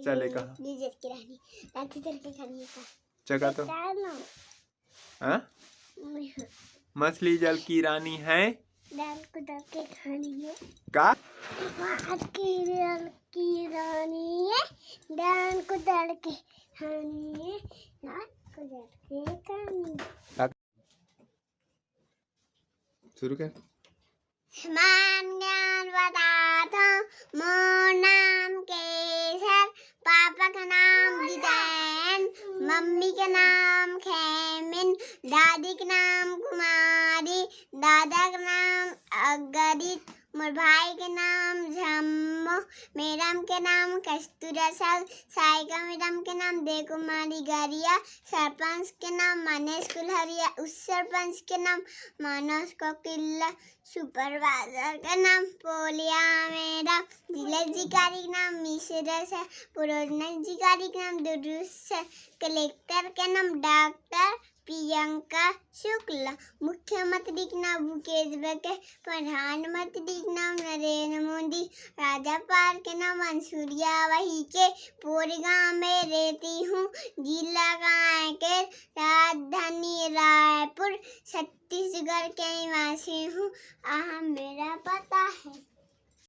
चले कहा लीजर की रानी रात इधर के खाने का जगह तो हाँ मछली जल की रानी है दाल को डाल के खानी है का दाल की रानी है दाल को डाल के खानी है दाल को डाल के खानी शुरू कर समान ज्ञान बताता मोर नाम केसर पापा का नाम जिदैन मम्मी का नाम खेमिन दादी का नाम कुमारी दादा का नाम अगदित मोर भाई के नाम झम्मो मैडम के नाम कस्तूरा साइका मैडम के नाम देवकुमारी गरिया सरपंच के नाम मनीष कुल्हरिया उस सरपंच के नाम मानस कोकिल्ला सुपरवाइजर का नाम पोलिया मैडम जिलाधिकारी का नाम मिश्रा सर प्रोजनाधिकारी का नाम दुरुस सर कलेक्टर का नाम डॉक्टर प्रियंका शुक्ला मुख्यमंत्री का नाम भूपेश बघेल प्रधानमंत्री का नाम नरेंद्र मोदी राज्यपाल के नाम मंसूरिया वही के पूरे गाँव में रहती हूँ जिला के राजधानी रायपुर छत्तीसगढ़ के निवासी हूँ मेरा पता है।